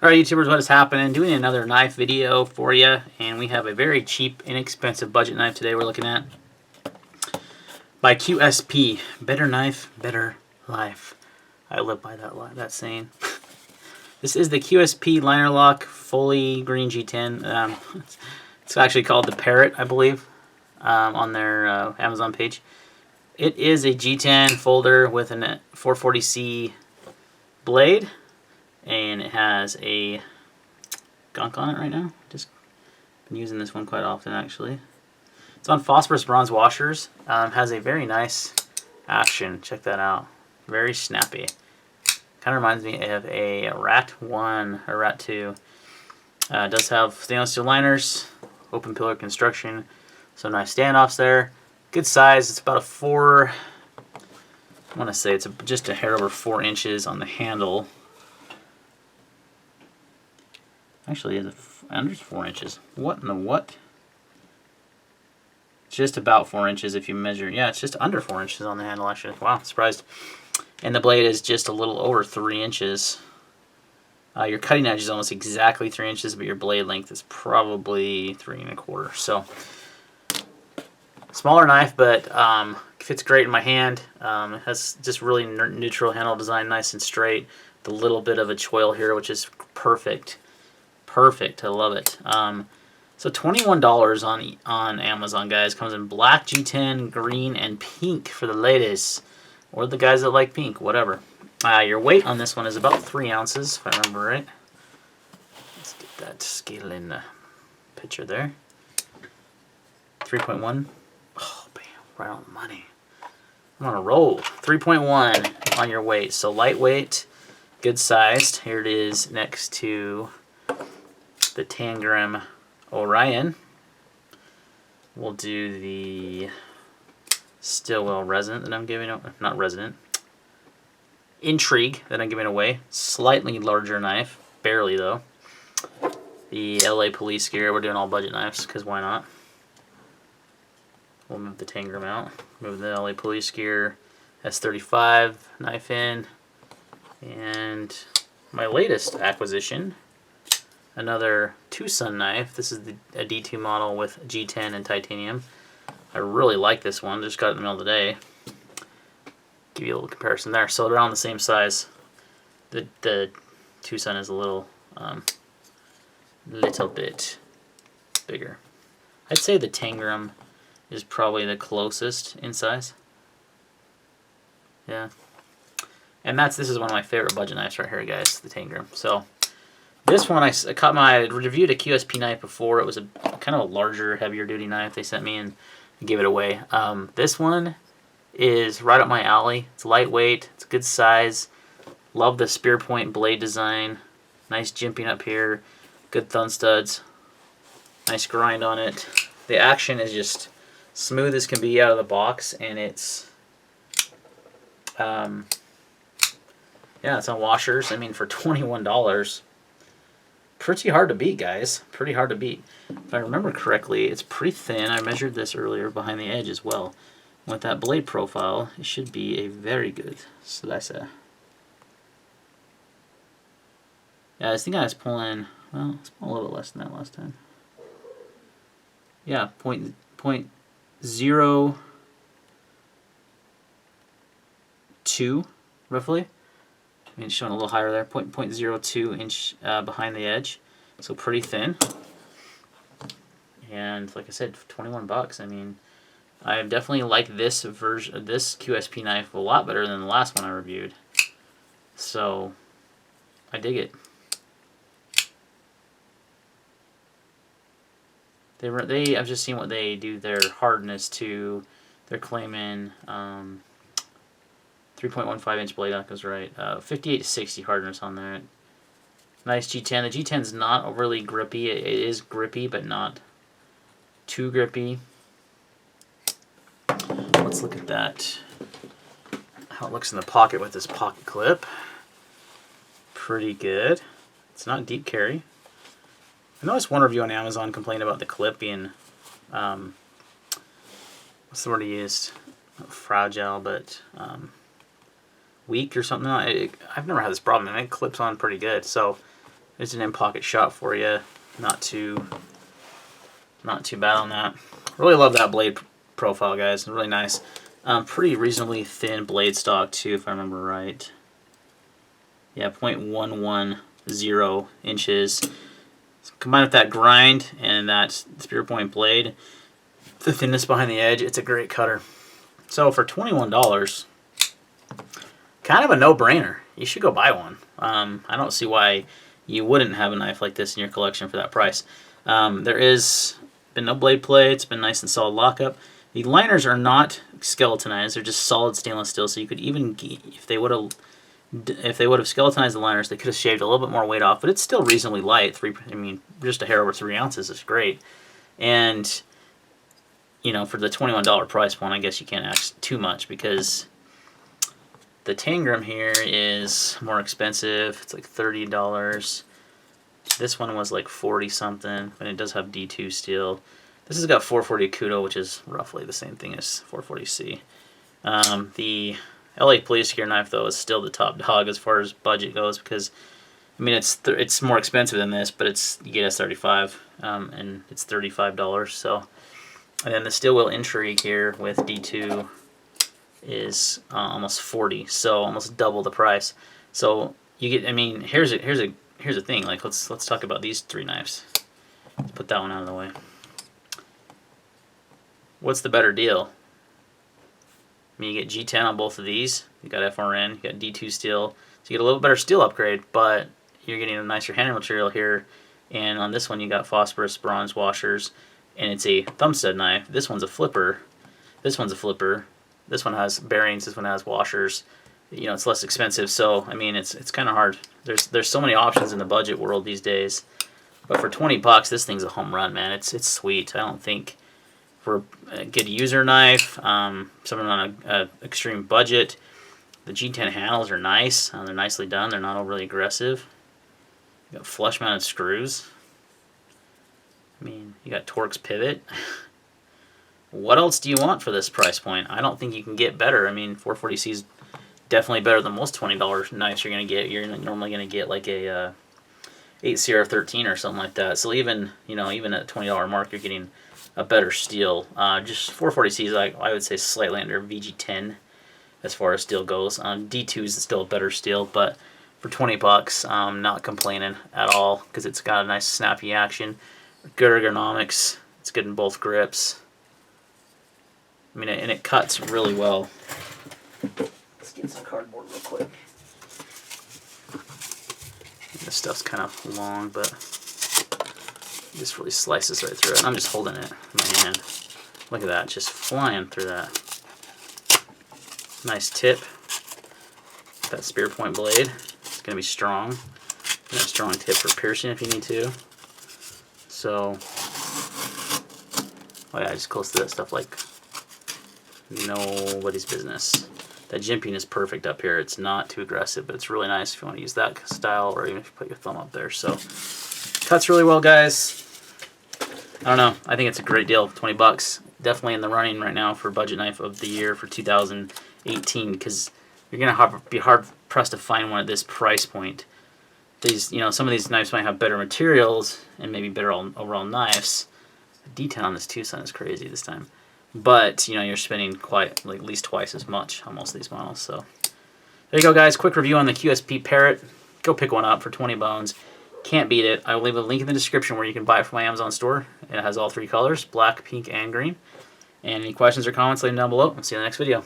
Alright YouTubers, what is happening? Doing another knife video for you, and we have a very cheap, inexpensive budget knife today we're looking at. By QSP. Better knife, better life. I live by that saying. This is the QSP Liner Lock Fully Green G10. It's actually called the Parrot, I believe, on their Amazon page. It is a G10 folder with a 440C blade. And it has a gunk on it right now. Just been using this one quite often, actually. It's on phosphorus bronze washers. Has a very nice action. Check that out. Very snappy. Kind of reminds me of a Rat 1 or Rat 2. It does have stainless steel liners, open pillar construction, some nice standoffs there. Good size. It's about a 4. I want to say it's just a hair over 4 inches on the handle. Actually, it's under 4 inches. What in the what? Just about 4 inches if you measure. Yeah, it's just under 4 inches on the handle, actually. Wow, surprised. And the blade is just a little over 3 inches. Your cutting edge is almost exactly 3 inches, but your blade length is probably 3 1/4. So, smaller knife, but fits great in my hand. It has just really neutral handle design, nice and straight. The little bit of a choil here, which is perfect. Perfect, I love it. So $21 on Amazon, guys. Comes in black, G10, green, and pink for the ladies, or the guys that like pink, whatever. Your weight on this one is about 3 ounces, if I remember right. Let's get that scale in the picture there. 3.1. Oh, bam, right on the money. I'm on a roll. 3.1 on your weight, so lightweight, good sized. Here it is next to the Tangram Orion. We'll do the Stillwell Resonant that I'm giving away. Not Resonant. Intrigue that I'm giving away. Slightly larger knife. Barely, though. The LA Police Gear. We're doing all budget knives, because why not? We'll move the Tangram out. Move the LA Police Gear S35 knife in. And my latest acquisition, another Tucson knife. This is a D2 model with G10 and titanium. I really like this one. Just got it in the middle of the day. Give you a little comparison there. So they're around the same size. The Tucson is a little bit bigger. I'd say the Tangram is probably the closest in size. Yeah. And this is one of my favorite budget knives right here, guys, the Tangram. So this one, I reviewed a QSP knife before. It was a kind of a larger, heavier duty knife they sent me, and I gave it away. This one is right up my alley. It's lightweight. It's a good size. Love the spear point blade design. Nice jimping up here. Good thumb studs. Nice grind on it. The action is just smooth as can be out of the box, and it's yeah, it's on washers. I mean, for $21. Pretty hard to beat, guys. Pretty hard to beat. If I remember correctly, it's pretty thin. I measured this earlier behind the edge as well. With that blade profile, it should be a very good slicer. Yeah, I think I was pulling, well, it's a little bit less than that last time. Yeah, point 0.02, roughly. I mean, it's showing a little higher there, 0.02 inch behind the edge, so pretty thin. And like I said, $21. I mean, I definitely like this version, this QSP knife a lot better than the last one I reviewed. So I dig it. I've just seen what they do their hardness to. They're claiming 3.15 inch blade. That goes right. 58 to 60 hardness on that. Nice G10. The G10's not overly grippy. It is grippy, but not too grippy. Let's look at that. How it looks in the pocket with this pocket clip. Pretty good. It's not deep carry. I noticed one review on Amazon complained about the clip being, what's the word he used? Not fragile, but weak or something. I've never had this problem, and it clips on pretty good. So It's an in-pocket shot for you. Not too bad on that. Really love that blade profile, guys. Really nice. Pretty reasonably thin blade stock too, if I remember right. Yeah, 0.110 inches. So combined with that grind and that spear point blade, the thinness behind the edge, it's a great cutter. So for $21, kind of a no-brainer. You should go buy one. I don't see why you wouldn't have a knife like this in your collection for that price. There is been no blade play. It's been nice and solid lockup. The liners are not skeletonized. They're just solid stainless steel. So you could even, if they would have skeletonized the liners, they could have shaved a little bit more weight off. But it's still reasonably light. Just a hair over 3 ounces is great. And you know, for the $21 price point, I guess you can't ask too much because the Tangram here is more expensive. It's like $30. This one was like 40 something, but it does have D2 steel. This has got 440 Kudo, which is roughly the same thing as 440C. The LA Police Gear knife, though, is still the top dog as far as budget goes because, I mean, it's more expensive than this, but you get S35, and it's $35. So, and then the steel wheel Intrigue here with D2 is almost 40, so almost double the price. So you get, I mean, here's a thing. Like let's talk about these 3 knives. Let's put that one out of the way. What's the better deal? I mean, you get G10 on both of these. You got FRN, you got D2 steel, so you get a little better steel upgrade, but you're getting a nicer handle material here. And on this one, you got phosphorus bronze washers, and it's a thumb stud knife. This one's a flipper. This one's a flipper. This one has bearings. This one has washers. You know, it's less expensive. So I mean, it's kind of hard. There's so many options in the budget world these days. But for $20, this thing's a home run, man. It's sweet. I don't think for a good user knife, someone on a extreme budget, the G10 handles are nice. They're nicely done. They're not overly aggressive. You got flush mounted screws. I mean, you got Torx pivot. What else do you want for this price point? I don't think you can get better. I mean, 440C is definitely better than most $20 knives you're going to get. You're normally going to get like a 8CR13 or something like that. So even, you know, even at $20 mark, you're getting a better steel. Just 440C is, like, I would say, slightly under VG10 as far as steel goes. D2 is still a better steel, but for $20, I'm not complaining at all because it's got a nice snappy action, good ergonomics. It's good in both grips. I mean, and it cuts really well. Let's get some cardboard real quick. This stuff's kind of long, but it just really slices right through it. And I'm just holding it in my hand. Look at that, just flying through that. Nice tip. That spear point blade. It's going to be strong. And a strong tip for piercing if you need to. So, oh yeah, just close to that stuff like nobody's business. That jimping is perfect up here. It's not too aggressive, but it's really nice if you want to use that style, or even if you put your thumb up there. So, cuts really well, guys. I don't know. I think it's a great deal. $20. Definitely in the running right now for budget knife of the year for 2018, because you're gonna be hard pressed to find one at this price point. These, you know, some of these knives might have better materials and maybe better overall knives. The D10 on this Tucson is crazy this time. But, you know, you're spending quite, like, at least twice as much on most of these models. So, there you go, guys. Quick review on the QSP Parrot. Go pick one up for 20 bones. Can't beat it. I will leave a link in the description where you can buy it from my Amazon store. It has all 3 colors, black, pink, and green. And any questions or comments, leave them down below. I'll see you in the next video.